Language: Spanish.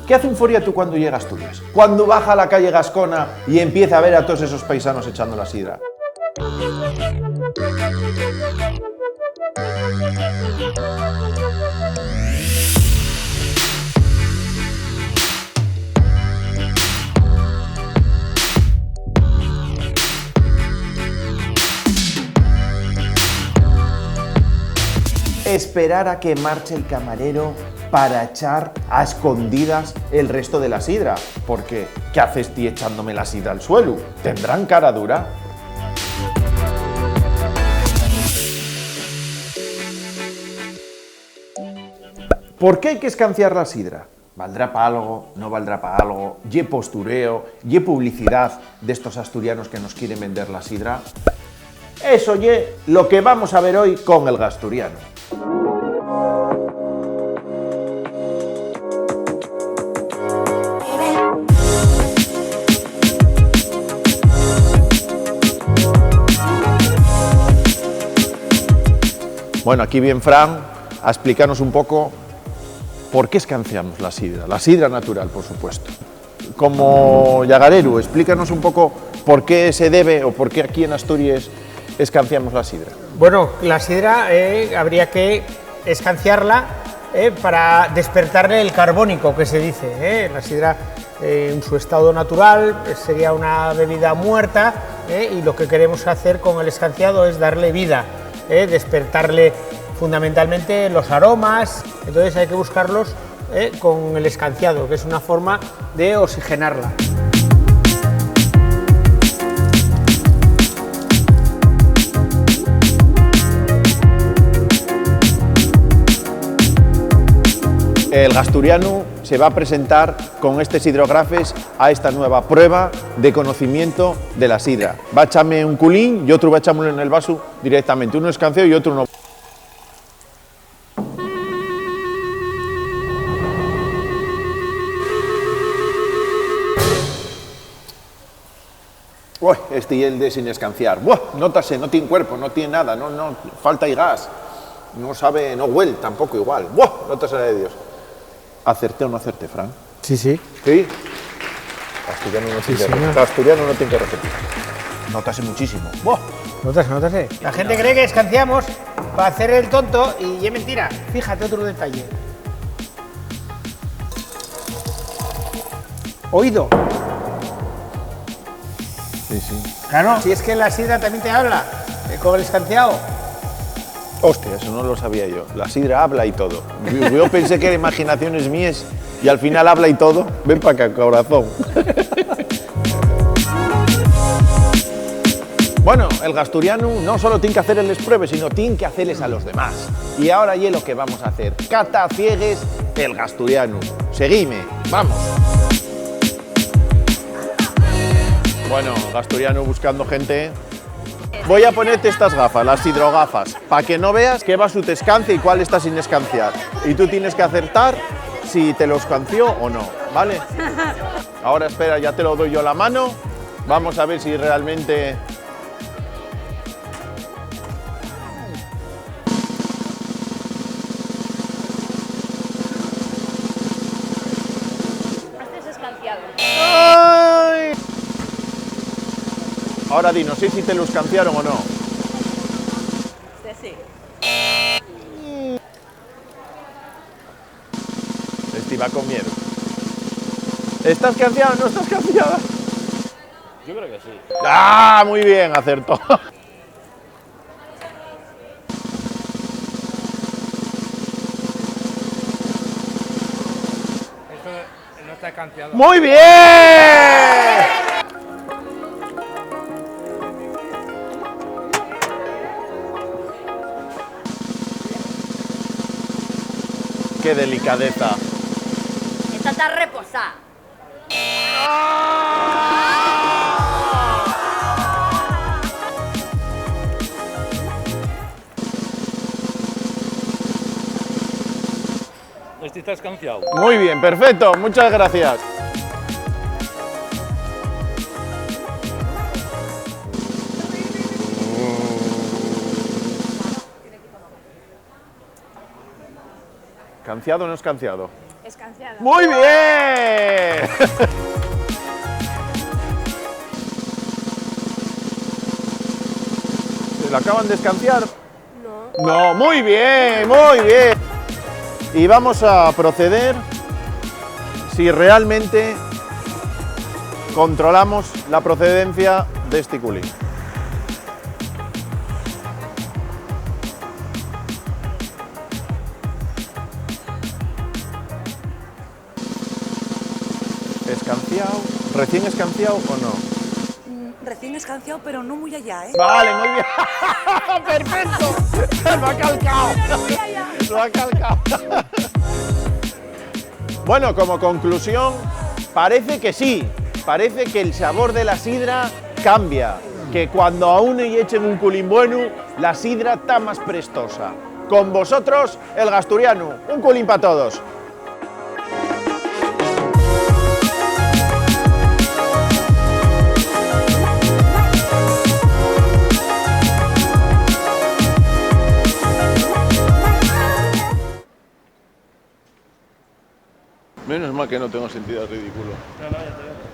¿Qué hace un foriatu cuando llega a Asturias? Cuando baja a la calle Gascona y empieza a ver a todos esos paisanos echando la sidra. Esperar a que marche el camarero para echar a escondidas el resto de la sidra. Porque, ¿qué haces tú echándome la sidra al suelo? ¿Tendrán cara dura? ¿Por qué hay que escanciar la sidra? ¿Valdrá para algo? ¿No valdrá para algo? ¿Ye postureo? ¿Ye publicidad de estos asturianos que nos quieren vender la sidra? Eso ye lo que vamos a ver hoy con el Gasturiano. Bueno, aquí viene Fran a explicarnos un poco por qué escanciamos la sidra natural, por supuesto. Como llagareru, explícanos un poco por qué se debe o por qué aquí en Asturias escanciamos la sidra. Bueno, la sidra habría que escanciarla para despertarle el carbónico que se dice. La sidra en su estado natural sería una bebida muerta y lo que queremos hacer con el escanciado es darle vida, despertarle fundamentalmente los aromas. Entonces hay que buscarlos con el escanciado, que es una forma de oxigenarla. El Gasturiano se va a presentar con estos hidrografes a esta nueva prueba de conocimiento de la sidra. Va a echarme un culín y otro va a echarme en el vaso directamente. Uno escanciado y otro no. Uy, este y el de sin escanciar. Buah, nótase, no tiene cuerpo, no tiene nada, no, falta y gas. No sabe, no huele tampoco igual. Buah, nótase la de Dios. ¿Acerté o no acerté, Fran? Sí, sí. ¿Sí? Asturiano no tiene que repetir. Nótase muchísimo. ¡Buah! Nótase. La gente cree que escanciamos para hacer el tonto y es mentira. Fíjate otro detalle. Oído. Sí. Claro. Si es que la sidra también te habla con el escanciado. Hostia, eso no lo sabía yo. La sidra habla y todo. Yo pensé que era imaginaciones mías y al final habla y todo. Ven para acá, corazón. Bueno, el Gasturiano no solo tiene que hacerles pruebas, sino tiene que hacerles a los demás. Y ahora ya lo que vamos a hacer. Cata ciegues el Gasturiano. Seguime, vamos. Bueno, Gasturiano buscando gente. Voy a ponerte estas gafas, las hidrogafas, para que no veas qué va su te escancia y cuál está sin escanciar. Y tú tienes que acertar si te lo escanció o no, ¿vale? Ahora espera, ya te lo doy yo la mano. Vamos a ver si realmente... Este es escanciado. ¡Ay! Ahora dinos, ¿sí si te lo escanciaron o no? Este sí. Este va con miedo. ¿Estás escanciada o no estás escanciada? Yo creo que sí. ¡Ah! Muy bien, acertó. Esto no está escanciado. ¡Muy bien! ¡Qué delicadeza! Esta está reposada. Este está escanciado. Muy bien, perfecto, muchas gracias. ¿Escanciado o no escanciado? Escanciada. ¡Muy bien! ¿Se lo acaban de escanciar? No. No, muy bien, muy bien. Y vamos a proceder si realmente controlamos la procedencia de este culín. ¿Escanciado? ¿Recién escanciado o no? Recién escanciado, pero no muy allá, ¿eh? Vale, muy bien. ¡Perfecto! Lo ha calcado. Lo ha calcado. Bueno, como conclusión, parece que sí. Parece que el sabor de la sidra cambia. Que cuando a uno y echen un culín bueno, la sidra está más prestosa. Con vosotros, el Gasturiano. Un culín para todos. Menos mal que no tengo sentido ridículo. No, no, ya te veo.